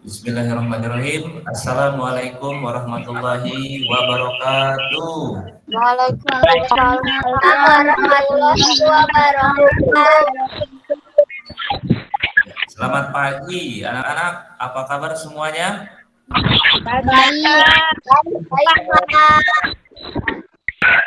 Bismillahirrahmanirrahim. Assalamualaikum warahmatullahi wabarakatuh. Waalaikumsalam warahmatullahi wabarakatuh. Selamat pagi anak-anak, apa kabar semuanya?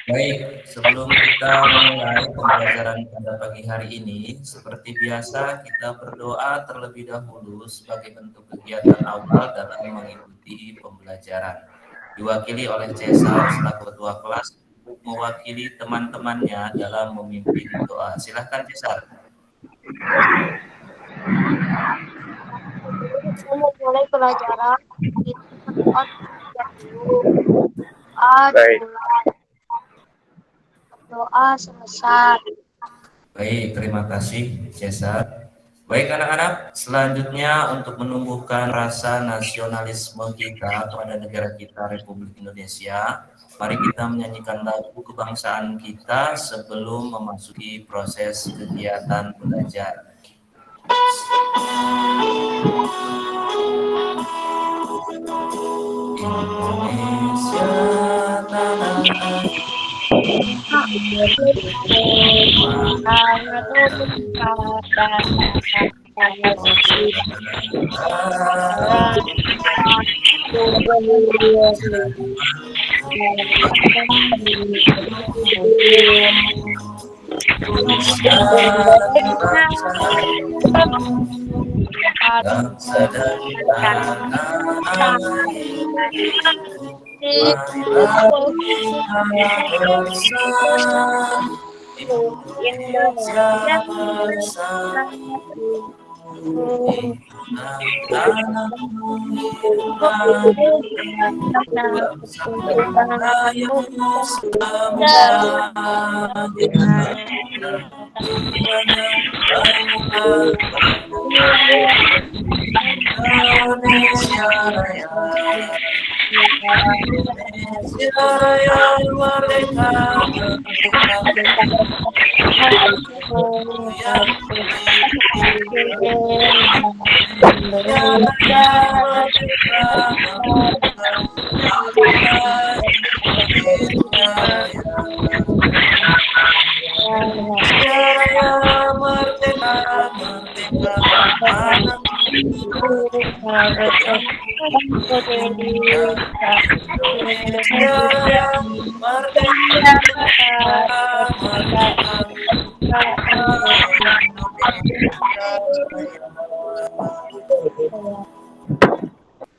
Baik, sebelum kita memulai pembelajaran pada pagi hari ini, seperti biasa kita berdoa terlebih dahulu sebagai bentuk kegiatan awal dalam mengikuti pembelajaran. Diwakili oleh Cesar selaku ketua kelas untuk mewakili teman-temannya dalam memimpin doa. Silahkan Cesar. Saya mulai pelajaran doa selesai. Baik, terima kasih Cesar. Baik anak-anak, selanjutnya untuk menumbuhkan rasa nasionalisme kita kepada negara kita Republik Indonesia, mari kita menyanyikan lagu kebangsaan kita sebelum memasuki proses kegiatan belajar. Indonesia tanah air. Bangsa dan tanah air, marilah kita bersatu, Indonesia bersatu, tanahmu bangsa Melayu Indonesia Raya, Indonesia Raya merdeka, yang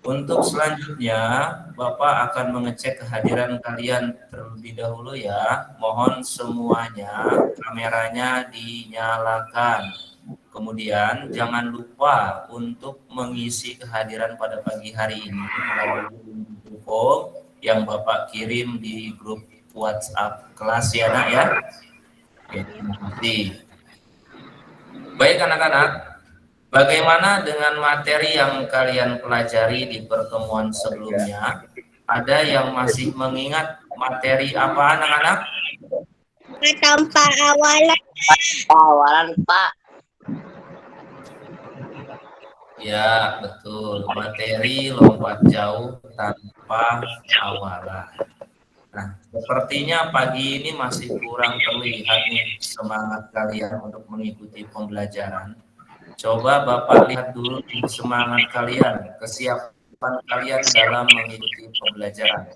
Untuk selanjutnya, Bapak akan mengecek kehadiran kalian terlebih dahulu ya. Mohon semuanya kameranya dinyalakan. Kemudian jangan lupa untuk mengisi kehadiran pada pagi hari ini melalui info yang Bapak kirim di grup WhatsApp kelas ya nak ya. Oke, terima kasih. Baik anak-anak, bagaimana dengan materi yang kalian pelajari di pertemuan sebelumnya? Ada yang masih mengingat materi apa anak-anak? Tanpa awalan, Pak. Ya, betul. Materi lompat jauh tanpa awalan. Nah, sepertinya pagi ini masih kurang terlihat nih semangat kalian untuk mengikuti pembelajaran. Coba Bapak lihat dulu semangat kalian, kesiapan kalian dalam mengikuti pembelajaran.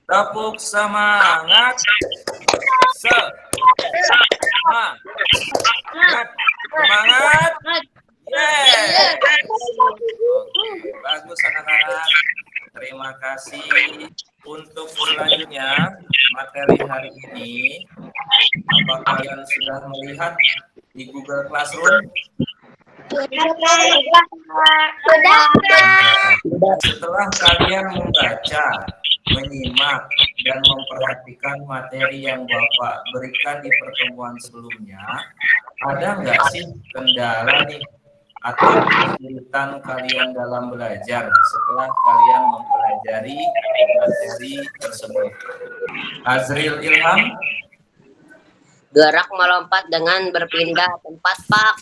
Tepuk semangat. Semangat. Yeah. Oke, bagus anak-anak. Terima kasih. Untuk selanjutnya materi hari ini, apa kalian sudah melihat di Google Classroom? Setelah kalian membaca, menyimak, dan memperhatikan materi yang Bapak berikan di pertemuan sebelumnya, ada nggak sih kendala nih atau kesulitan kalian dalam belajar setelah kalian mempelajari materi tersebut? Azril Ilham? Gerak melompat dengan berpindah tempat, Pak.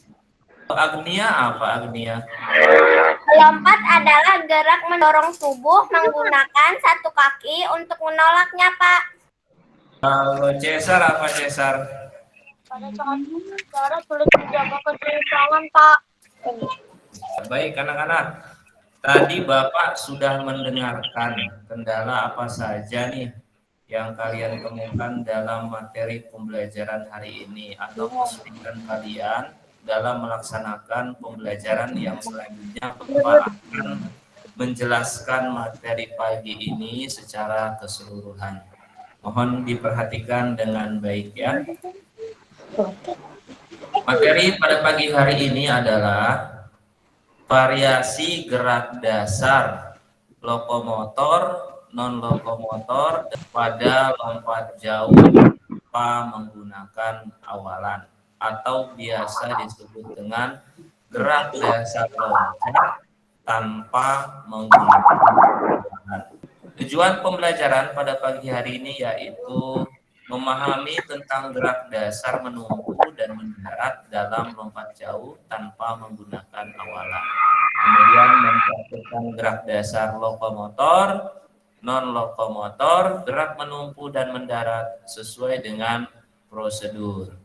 Agnia apa Agnia? Melompat adalah gerak mendorong tubuh menggunakan satu kaki untuk menolaknya, Pak. Kalau Cesar apa Cesar? Pada saat cara sulit menjaga keseimbangan, Pak. Baik anak-anak, tadi Bapak sudah mendengarkan kendala apa saja nih yang kalian temukan dalam materi pembelajaran hari ini atau kesulitan kalian dalam melaksanakan pembelajaran yang selanjutnya. Bapak akan menjelaskan materi pagi ini secara keseluruhan. Mohon diperhatikan dengan baik ya. Materi pada pagi hari ini adalah variasi gerak dasar lokomotor, non-lokomotor pada lompat jauh tanpa menggunakan awalan atau biasa disebut dengan gerak dasar loncat tanpa menggunakan awalan. Tujuan pembelajaran pada pagi hari ini yaitu memahami tentang gerak dasar menumpu dan mendarat dalam lompat jauh tanpa menggunakan awalan. Kemudian mempraktikkan gerak dasar lokomotor, non-lokomotor, gerak menumpu dan mendarat sesuai dengan prosedur.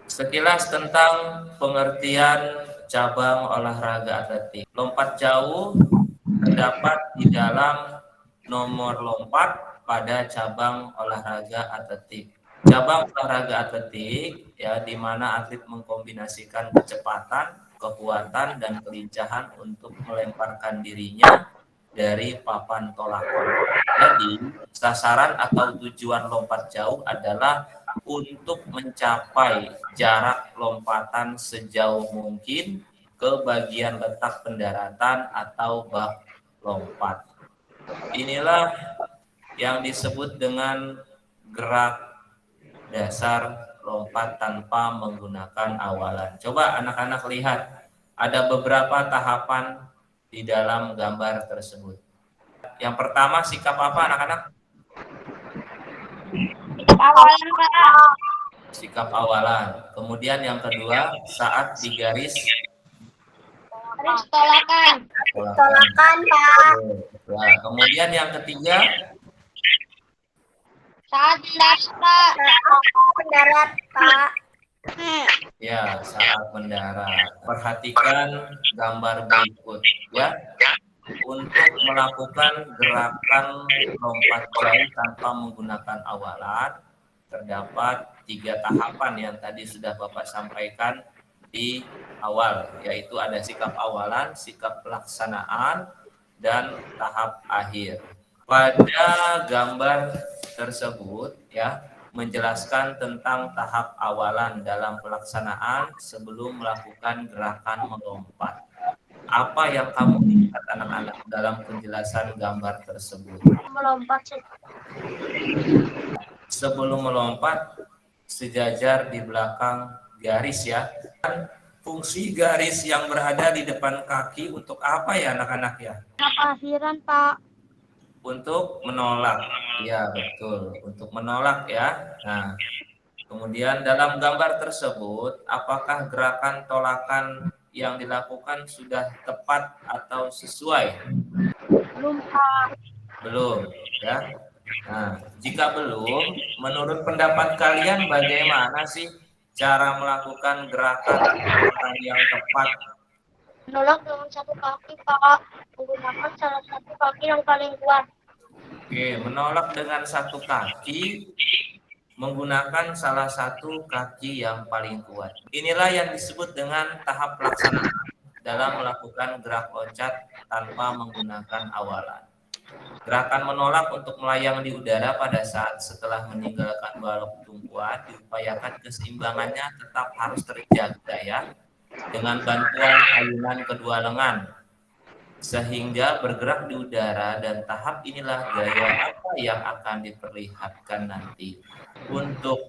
Sekilas tentang pengertian cabang olahraga atletik. Lompat jauh terdapat di dalam nomor lompat pada cabang olahraga atletik. Cabang olahraga atletik ya di mana atlet mengkombinasikan kecepatan, kekuatan dan kelincahan untuk melemparkan dirinya dari papan tolakan. Jadi, sasaran atau tujuan lompat jauh adalah untuk mencapai jarak lompatan sejauh mungkin ke bagian letak pendaratan atau bak lompat. Inilah yang disebut dengan gerak dasar lompat tanpa menggunakan awalan. Coba anak-anak lihat, ada beberapa tahapan di dalam gambar tersebut. Yang pertama, sikap apa anak-anak? Awalan, Pak. Sikap awalan. Kemudian yang kedua, saat di garis Tolakan. tolakan. Tolakan, Pak. Nah, kemudian yang ketiga, Saat mendarat, Pak. ya saat mendarat. Perhatikan gambar berikut ya. Untuk melakukan gerakan lompat jauh tanpa menggunakan awalan, terdapat 3 tahapan yang tadi sudah Bapak sampaikan di awal, yaitu ada sikap awalan, sikap pelaksanaan, dan tahap akhir. Pada gambar tersebut ya menjelaskan tentang tahap awalan dalam pelaksanaan sebelum melakukan gerakan melompat. Apa yang kamu lihat anak-anak dalam penjelasan gambar tersebut? Melompat. Sebelum melompat, sejajar di belakang garis ya. Fungsi garis yang berada di depan kaki untuk apa ya anak-anak ya? Akhiran, Pak. Untuk menolak. Ya betul, untuk menolak ya. Nah, kemudian dalam gambar tersebut, apakah gerakan tolakan yang dilakukan sudah tepat atau sesuai? Belum, Pak. Belum, ya. Nah, jika belum, menurut pendapat kalian bagaimana sih cara melakukan gerakan yang tepat? Menolak dengan satu kaki, Pak. Menggunakan salah satu kaki yang paling kuat. Oke, menolak dengan satu kaki, menggunakan salah satu kaki yang paling kuat. Inilah yang disebut dengan tahap pelaksanaan dalam melakukan gerak loncat tanpa menggunakan awalan. Gerakan menolak untuk melayang di udara pada saat setelah meninggalkan balok tumpuan diupayakan keseimbangannya tetap harus terjaga ya dengan bantuan ayunan kedua lengan sehingga bergerak di udara, dan tahap inilah gaya apa yang akan diperlihatkan nanti. Untuk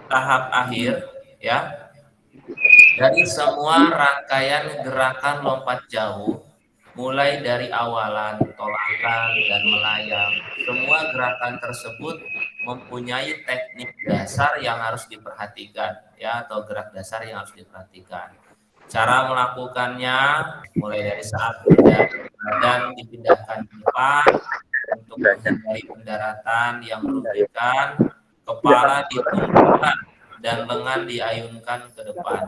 tahap akhir ya, dari semua rangkaian gerakan lompat jauh mulai dari awalan, tolakan, dan melayang, semua gerakan tersebut mempunyai teknik dasar yang harus diperhatikan ya, atau gerak dasar yang harus diperhatikan. Cara melakukannya mulai dari saat badan dipindahkan ke depan untuk menghindari pendaratan yang merugikan, kepala ditumpukan dan lengan diayunkan ke depan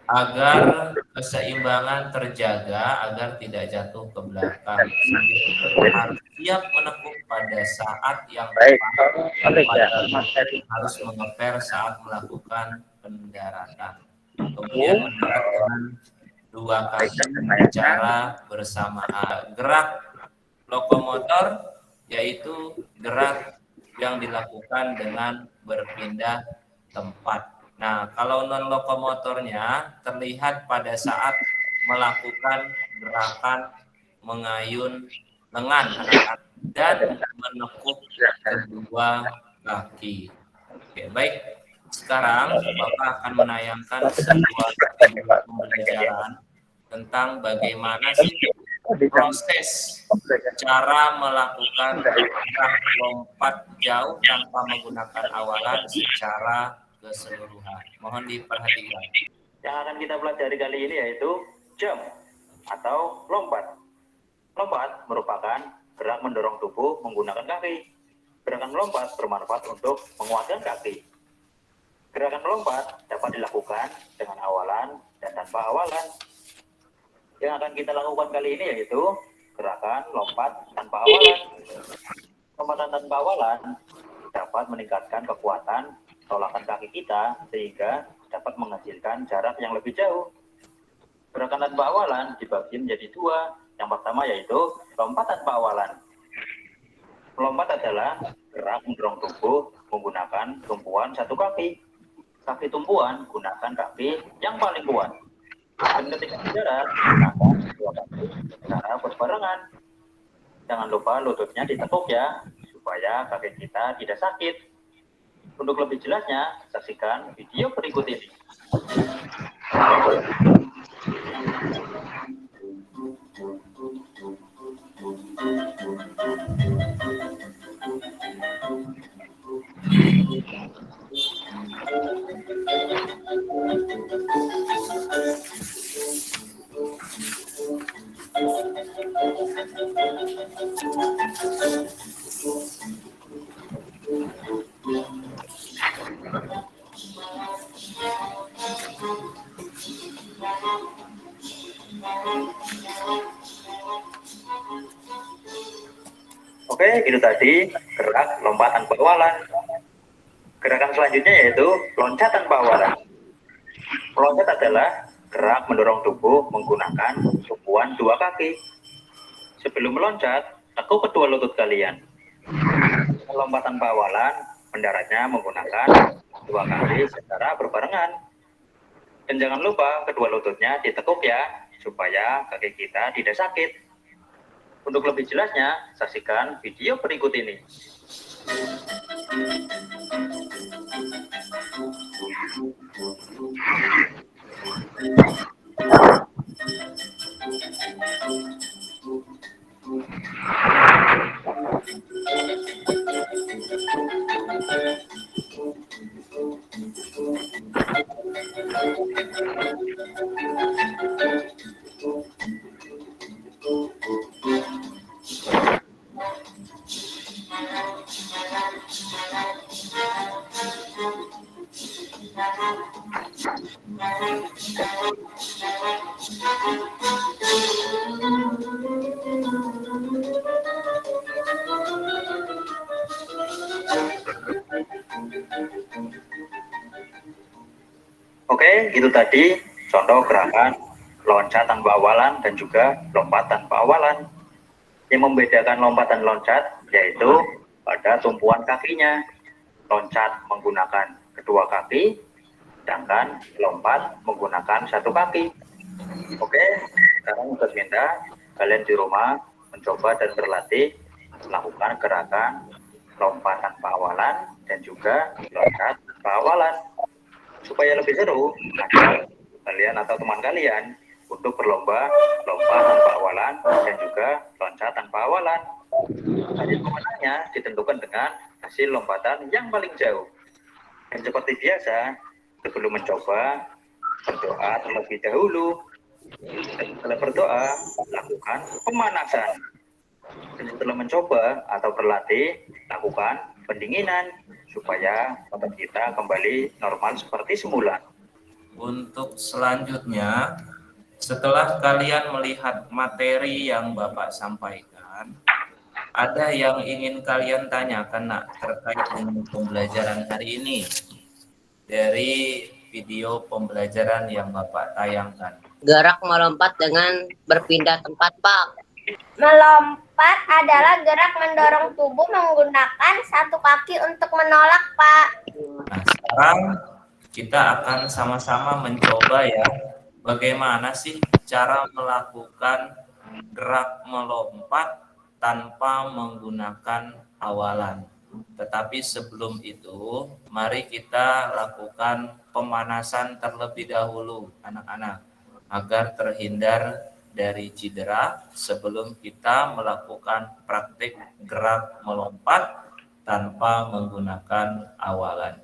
agar keseimbangan terjaga agar tidak jatuh ke belakang. Sambil tetap harus siap menekuk pada saat yang tepat, harus mengeper saat melakukan pendaratan. Kemudian mendarat dengan dua kaki secara bersamaan. Gerak lokomotor yaitu gerak yang dilakukan dengan berpindah tempat. Nah, kalau non lokomotornya terlihat pada saat melakukan gerakan mengayun lengan anak-anak dan menekuk kedua kaki. Oke, baik. Sekarang Bapak akan menayangkan sebuah video pembelajaran tentang bagaimana sih proses cara melakukan gerak lompat jauh tanpa menggunakan awalan secara keseluruhan. Mohon diperhatikan. Yang akan kita pelajari kali ini yaitu jump atau lompat. Lompat merupakan gerak mendorong tubuh menggunakan kaki. Gerakan melompat bermanfaat untuk menguatkan kaki. Gerakan melompat dapat dilakukan dengan awalan dan tanpa awalan. Yang akan kita lakukan kali ini yaitu gerakan lompat tanpa awalan. Lompatan tanpa awalan dapat meningkatkan kekuatan tolakan kaki kita sehingga dapat menghasilkan jarak yang lebih jauh. Gerakan tanpa awalan dibagi menjadi dua. Yang pertama yaitu lompat tanpa awalan. Melompat adalah gerak mendorong tubuh menggunakan tumpuan satu kaki. Kaki tumpuan gunakan kaki yang paling kuat. Dan ketika mendarat, gunakan dua kaki secara berbarengan. Jangan lupa lututnya ditekuk ya, supaya kaki kita tidak sakit. Untuk lebih jelasnya, saksikan video berikut ini. Oke, itu tadi gerak lompat tanpa awalan. Gerakan selanjutnya yaitu loncat tanpa awalan. Meloncat adalah gerak mendorong tubuh menggunakan tumpuan dua kaki. Sebelum meloncat, tekuk kedua lutut kalian. Lompat tanpa awalan, mendaratnya menggunakan dua kaki secara berbarengan. Dan jangan lupa kedua lututnya ditekuk ya, supaya kaki kita tidak sakit. Untuk lebih jelasnya, saksikan video berikut ini. Oke, itu tadi contoh gerakan loncat tanpa awalan dan juga lompat tanpa awalan. Yang membedakan lompat dan loncat yaitu pada tumpuan kakinya. Loncat menggunakan kedua kaki, sedangkan lompat menggunakan satu kaki. Oke, sekarang saya minta kalian di rumah mencoba dan berlatih melakukan gerakan lompat tanpa awalan dan juga loncat tanpa awalan. Supaya lebih seru, ajak kalian atau teman kalian untuk berlomba lompat tanpa awalan dan juga loncat tanpa awalan. Hasil pemenangnya ditentukan dengan hasil lompatan yang paling jauh. Dan seperti biasa, sebelum mencoba, Berdoa terlebih dahulu. Dan setelah berdoa, lakukan pemanasan. Dan setelah mencoba atau berlatih, lakukan pendinginan supaya otot kita kembali normal seperti semula. Untuk selanjutnya, setelah kalian melihat materi yang Bapak sampaikan, ada yang ingin kalian tanyakan nak terkait dengan pembelajaran hari ini dari video pembelajaran yang Bapak tayangkan? Gerak melompat dengan berpindah tempat, Pak. Melompat adalah gerak mendorong tubuh menggunakan satu kaki untuk menolak, Pak. Nah, sekarang kita akan sama-sama mencoba ya, bagaimana sih cara melakukan gerak melompat tanpa menggunakan awalan. Tetapi sebelum itu, mari kita lakukan pemanasan terlebih dahulu, anak-anak, agar terhindar dari cedera sebelum kita melakukan praktik gerak melompat tanpa menggunakan awalan.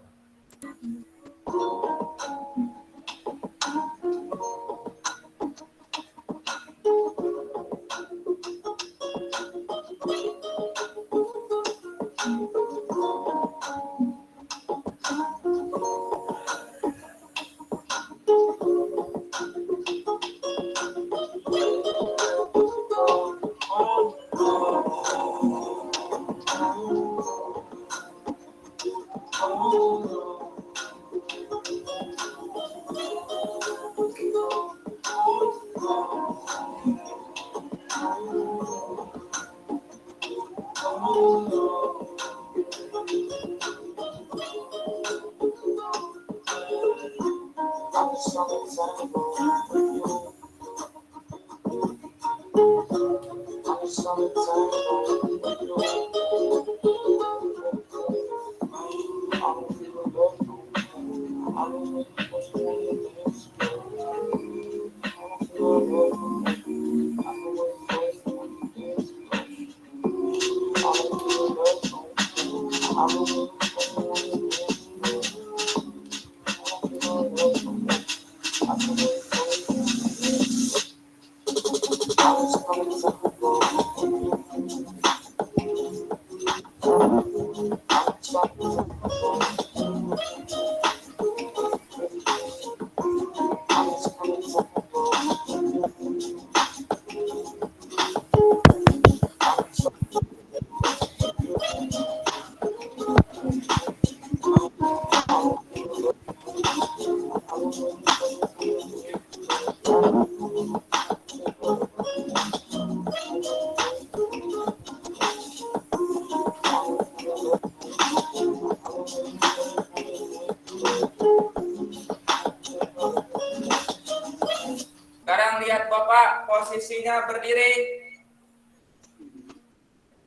Sekarang lihat Bapak posisinya berdiri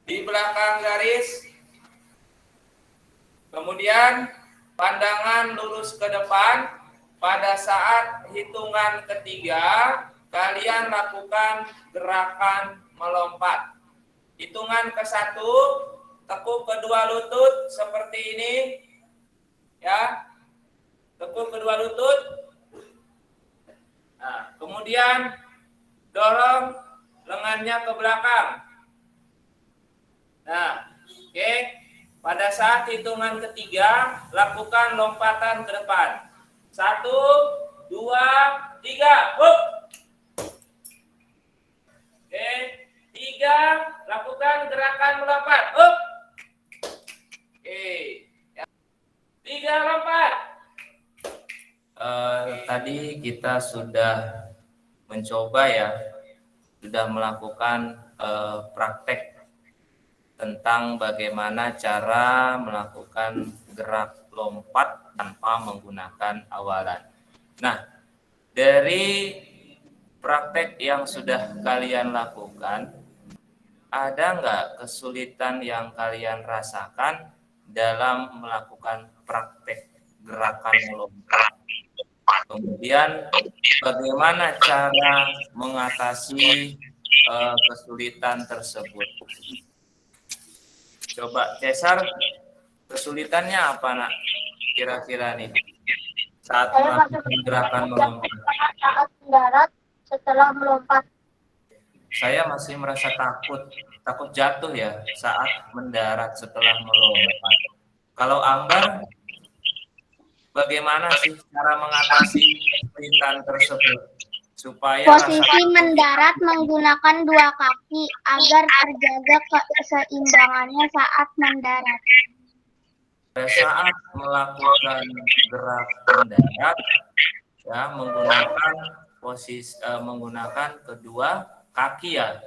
di belakang garis. Kemudian pandangan lurus ke depan. Pada saat hitungan ketiga, kalian lakukan gerakan melompat. Hitungan ke-1, tekuk kedua lutut seperti ini. Ya. Tekuk kedua lutut. Nah, kemudian dorong lengannya ke belakang. Nah, oke. Pada saat hitungan ketiga, lakukan lompatan ke depan. 1, 2, 3. Oke. 3, lakukan gerakan melompat. Oke. 3, lompat. Tadi kita sudah mencoba ya, sudah melakukan praktek tentang bagaimana cara melakukan gerak lompat tanpa menggunakan awalan. Nah, dari praktek yang sudah kalian lakukan, ada nggak kesulitan yang kalian rasakan dalam melakukan praktek gerakan melompat? Kemudian bagaimana cara mengatasi kesulitan tersebut? Coba Cesar, kesulitannya apa nak? Kira-kira nih saat melakukan gerakan melompat. Saat mendarat setelah melompat. Saya masih merasa takut jatuh ya saat mendarat setelah melompat. Kalau Ambar, bagaimana sih cara mengatasi kesulitan tersebut supaya Posisi mendarat menggunakan dua kaki agar terjaga keseimbangannya saat mendarat. pada saat melakukan gerak mendarat ya menggunakan kedua kaki ya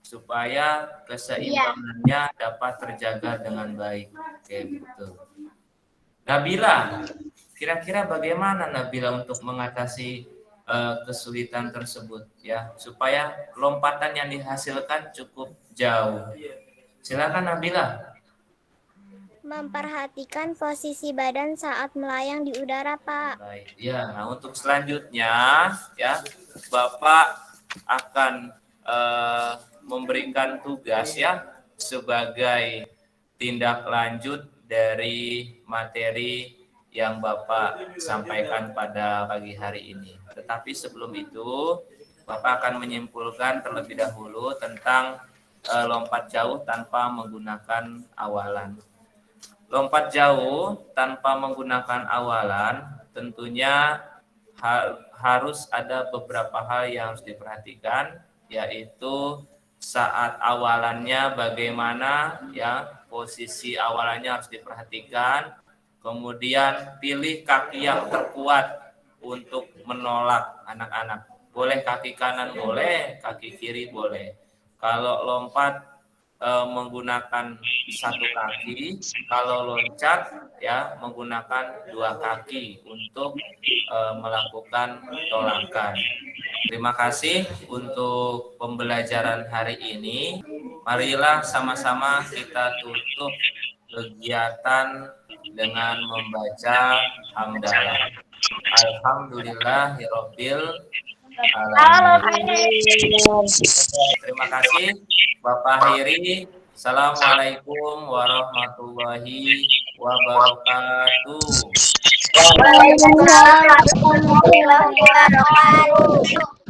supaya keseimbangannya dapat terjaga dengan baik. Oke, betul. Nabila, kira-kira bagaimana Nabila untuk mengatasi kesulitan tersebut ya supaya lompatan yang dihasilkan cukup jauh? Silakan Nabila. Memperhatikan posisi badan saat melayang di udara, Pak. Baik, ya. Nah, untuk selanjutnya ya, Bapak akan memberikan tugas ya sebagai tindak lanjut dari materi yang Bapak sampaikan pada pagi hari ini. Tetapi sebelum itu, Bapak akan menyimpulkan terlebih dahulu tentang lompat jauh tanpa menggunakan awalan. Lompat jauh tanpa menggunakan awalan tentunya harus ada beberapa hal yang harus diperhatikan, yaitu saat awalannya bagaimana ya, posisi awalannya harus diperhatikan. Kemudian pilih kaki yang terkuat untuk menolak anak-anak. Boleh kaki kanan, boleh kaki kiri, boleh. Kalau lompat menggunakan satu kaki, kalau loncat ya menggunakan dua kaki untuk melakukan tolakan. Terima kasih untuk pembelajaran hari ini. Marilah sama-sama kita tutup kegiatan dengan membaca hamdalah. Alhamdulillahirabbil alamin. Terima kasih Bapak Hiri. Assalamualaikum warahmatullahi wabarakatuh. Waalaikumsalam warahmatullahi wabarakatuh.